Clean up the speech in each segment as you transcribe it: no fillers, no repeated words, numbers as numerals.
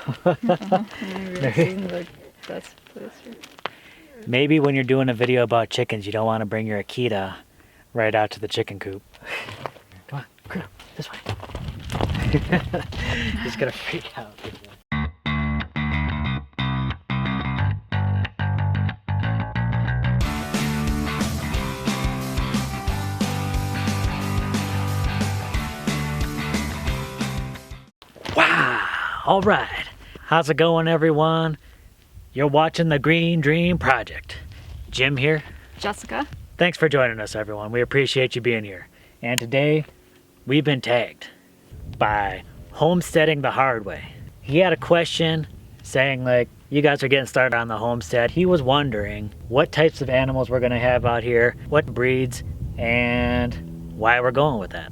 Maybe this isn't the best place for... Maybe when you're doing a video about chickens, you don't want to bring your Akita right out to the chicken coop. Come on, crew, this way. He's gonna freak out. Wow! All right. How's it going, everyone? You're watching the Green Dream Project. Jim here. Jessica. Thanks for joining us, everyone. We appreciate you being here. And today, we've been tagged by Homesteading the Hard Way. He had a question saying, like, you guys are getting started on the homestead. He was wondering what types of animals we're going to have out here, what breeds, and why we're going with that.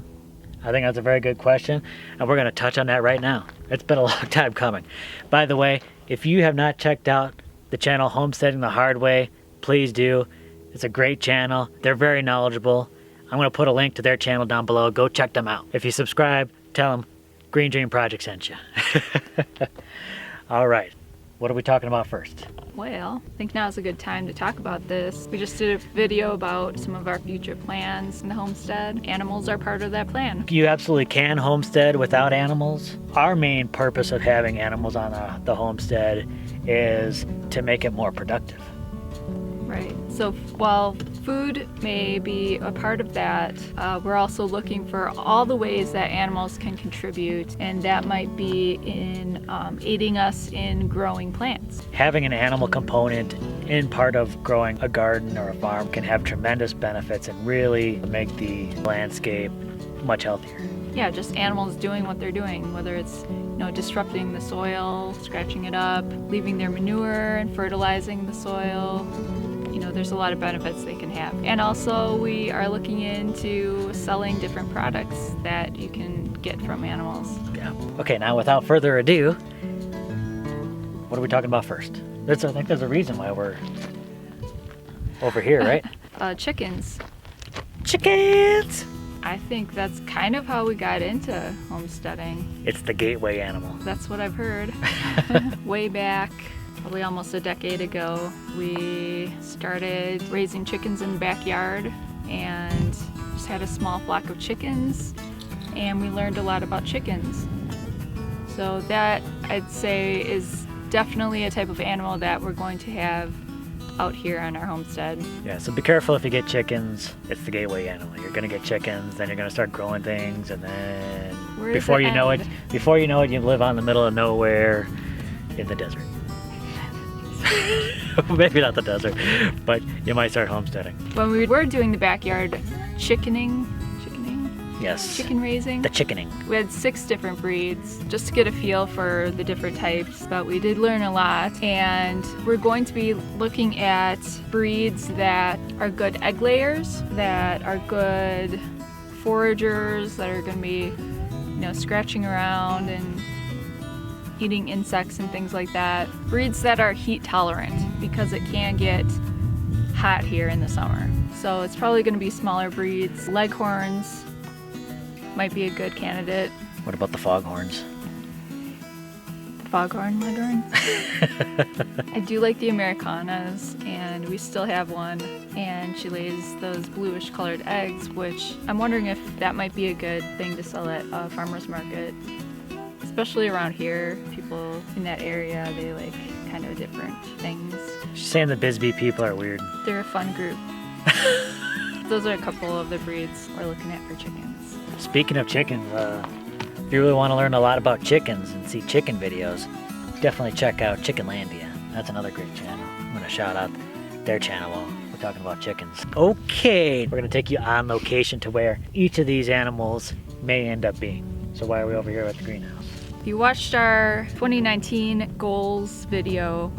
I think that's a very good question, and we're going to touch on that right now. It's been a long time coming. By the way, if you have not checked out the channel Homesteading the Hard Way, please do. It's a great channel. They're very knowledgeable. I'm going to put a link to their channel down below. Go check them out. If you subscribe, tell them Green Dream Project sent you. All right. What are we talking about first? Well, I think now's a good time to talk about this. We just did a video about some of our future plans in the homestead. Animals are part of that plan. You absolutely can homestead without animals. Our main purpose of having animals on the homestead is to make it more productive. Right. So while food may be a part of that, we're also looking for all the ways that animals can contribute, and that might be in aiding us in growing plants. Having an animal component in part of growing a garden or a farm can have tremendous benefits and really make the landscape much healthier. Yeah, just animals doing what they're doing, whether it's disrupting the soil, scratching it up, leaving their manure and fertilizing the soil. There's a lot of benefits they can have. And also we are looking into selling different products that you can get from animals. Yeah. Okay, now without further ado, what are we talking about first? I think there's a reason why we're over here, right? Chickens. Chickens! I think that's kind of how we got into homesteading. It's the gateway animal. That's what I've heard. Way back, probably almost a decade ago, we started raising chickens in the backyard and just had a small flock of chickens, and we learned a lot about chickens. So that, I'd say, is definitely a type of animal that we're going to have out here on our homestead. Yeah, so be careful if you get chickens. It's the gateway animal. You're gonna get chickens, then you're gonna start growing things, and then before you know it, you live on the middle of nowhere in the desert. Maybe not the desert, but you might start homesteading. When we were doing the backyard chickening, yes, chicken raising, the chickening, we had 6 different breeds just to get a feel for the different types, but we did learn a lot, and we're going to be looking at breeds that are good egg layers, that are good foragers, that are going to be scratching around and eating insects and things like that. Breeds that are heat tolerant, because it can get hot here in the summer. So it's probably going to be smaller breeds. Leghorns might be a good candidate. What about the foghorns? Foghorn leghorn? I do like the Americanas, and we still have one, and she lays those bluish colored eggs, which I'm wondering if that might be a good thing to sell at a farmer's market. Especially around here, people in that area, they like kind of different things. She's saying the Bisbee people are weird. They're a fun group. Those are a couple of the breeds we're looking at for chickens. Speaking of chickens, if you really want to learn a lot about chickens and see chicken videos, definitely check out Chickenlandia. That's another great channel. I'm going to shout out their channel while we're talking about chickens. Okay, we're going to take you on location to where each of these animals may end up being. So why are we over here at the greenhouse? If you watched our 2019 goals video,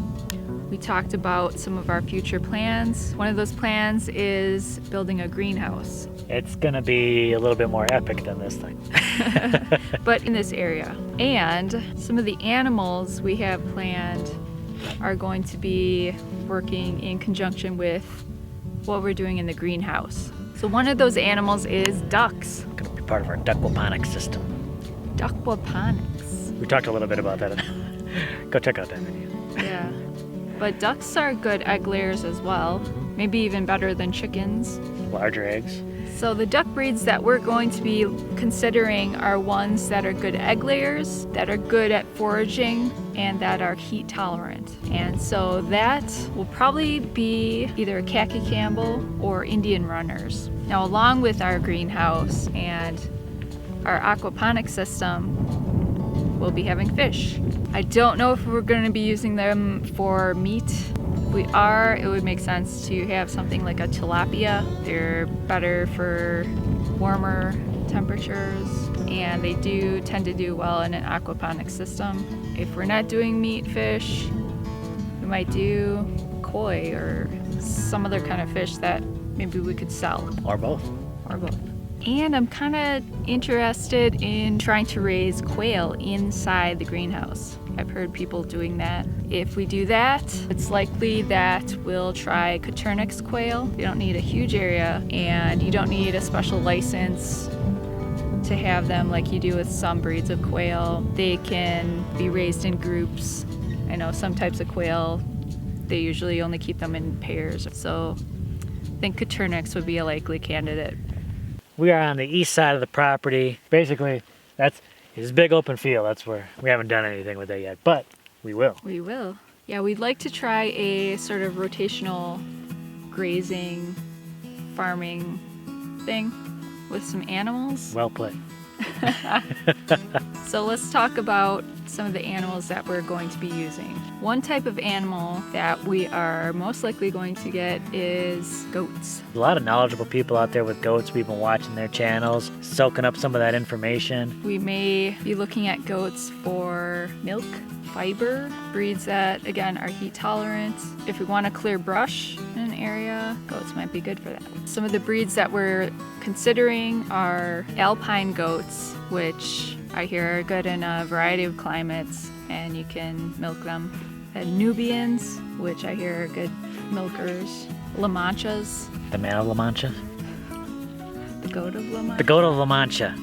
we talked about some of our future plans. One of those plans is building a greenhouse. It's gonna be a little bit more epic than this thing. But in this area. And some of the animals we have planned are going to be working in conjunction with what we're doing in the greenhouse. So one of those animals is ducks. It's gonna be part of our duckwaponics system. Duckwaponics. We talked a little bit about that Go check out that video. Yeah. But ducks are good egg layers as well. Maybe even better than chickens. Larger eggs. So the duck breeds that we're going to be considering are ones that are good egg layers, that are good at foraging, and that are heat tolerant. And so that will probably be either Khaki Campbell or Indian Runners. Now, along with our greenhouse and our aquaponic system, we'll be having fish. I don't know if we're going to be using them for meat. If we are, it would make sense to have something like a tilapia. They're better for warmer temperatures, and they do tend to do well in an aquaponic system. If we're not doing meat fish, we might do koi or some other kind of fish that maybe we could sell. Or both. Or both. And I'm kind of interested in trying to raise quail inside the greenhouse. I've heard people doing that. If we do that, it's likely that we'll try Coturnix quail. You don't need a huge area, and you don't need a special license to have them like you do with some breeds of quail. They can be raised in groups. I know some types of quail, they usually only keep them in pairs. So I think Coturnix would be a likely candidate. We are on the east side of the property. Basically, it's a big open field. That's where we haven't done anything with it yet, but we will. We will. Yeah, we'd like to try a sort of rotational grazing, farming thing with some animals. Well played. So let's talk about some of the animals that we're going to be using. One type of animal that we are most likely going to get is goats. There's a lot of knowledgeable people out there with goats. We've been watching their channels, soaking up some of that information. We may be looking at goats for milk, fiber, breeds that, again, are heat tolerant. If we want to clear brush in an area, goats might be good for that. Some of the breeds that we're considering are alpine goats, which I hear are good in a variety of climates, and you can milk them. And Nubians, which I hear are good milkers. La Manchas. The man of La Mancha? The goat of La Mancha. The goat of La Mancha.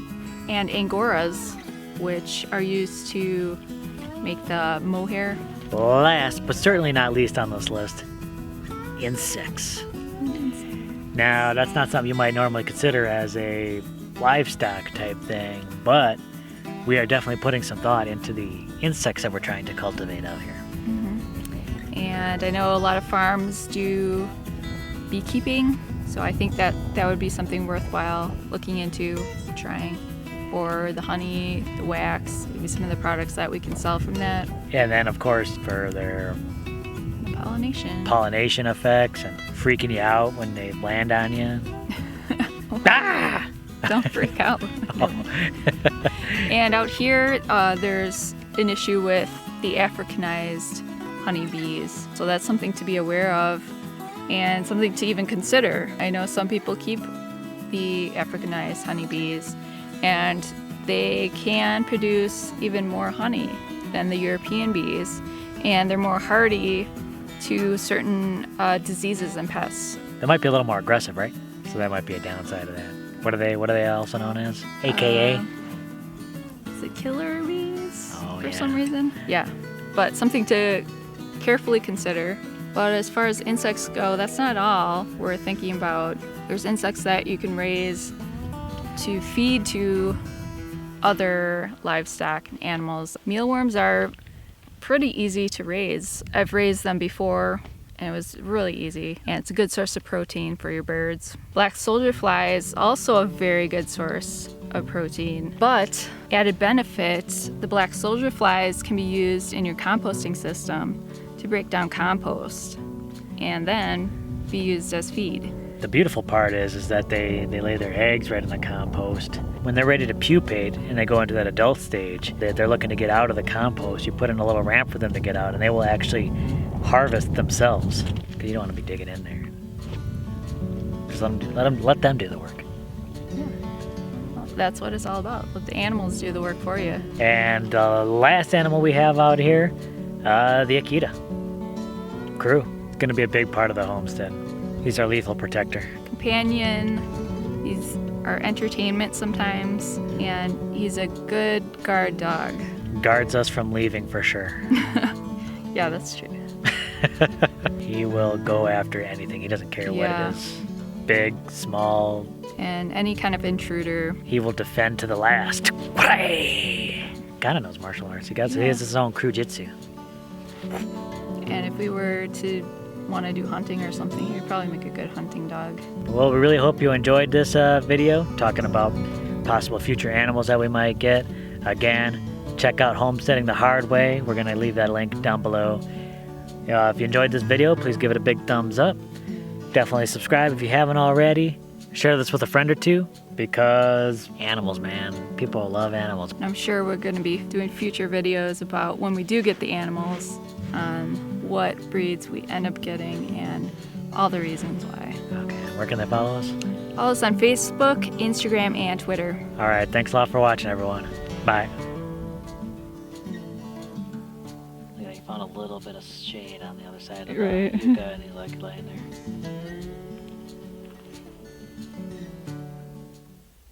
And Angoras, which are used to make the mohair. Last, but certainly not least on this list, insects. Now, that's not something you might normally consider as a livestock type thing, but we are definitely putting some thought into the insects that we're trying to cultivate out here. Mm-hmm. And I know a lot of farms do beekeeping, so I think that would be something worthwhile looking into, trying. For the honey, the wax, maybe some of the products that we can sell from that. And then, of course, for their pollination effects and freaking you out when they land on you. Ah! Don't freak out. And out here, there's an issue with the Africanized honeybees. So that's something to be aware of and something to even consider. I know some people keep the Africanized honeybees, and they can produce even more honey than the European bees, and they're more hardy to certain diseases and pests. They might be a little more aggressive, right? So that might be a downside of that. What are they also known as? AKA? Is it killer bees for yeah. some reason? Yeah, but something to carefully consider. But as far as insects go, that's not all we're thinking about. There's insects that you can raise to feed to other livestock and animals. Mealworms are pretty easy to raise. I've raised them before, and it was really easy, and it's a good source of protein for your birds. Black soldier fly is also a very good source of protein, but added benefit, the black soldier flies can be used in your composting system to break down compost and then be used as feed. The beautiful part is that they lay their eggs right in the compost. When they're ready to pupate and they go into that adult stage, they're looking to get out of the compost. You put in a little ramp for them to get out, and they will actually harvest themselves, because you don't want to be digging in there. Just let them do the work. Yeah. Well, that's what it's all about. Let the animals do the work for you. And the last animal we have out here, the Akita. Crew. It's going to be a big part of the homestead. He's our lethal protector. Companion. He's our entertainment sometimes, and he's a good guard dog. guards us from leaving for sure. Yeah, that's true. He will go after anything. He doesn't care what Yeah. it is. Big, small. And any kind of intruder. He will defend to the last. Kinda knows martial arts. He has his own crujitsu. And if we were to want to do hunting or something, he'd probably make a good hunting dog. Well, we really hope you enjoyed this video, talking about possible future animals that we might get. Again, check out Homesteading the Hard Way. We're going to leave that link down below. If you enjoyed this video, please give it a big thumbs up. Definitely subscribe if you haven't already. Share this with a friend or two, because animals, man. People love animals. I'm sure we're going to be doing future videos about when we do get the animals, on what breeds we end up getting and all the reasons why. Okay, where can they follow us? Follow us on Facebook, Instagram, and Twitter. All right, thanks a lot for watching, everyone. Bye. Look, you found a little bit of shade on the other side of the Right. yucca, and you like it laying there.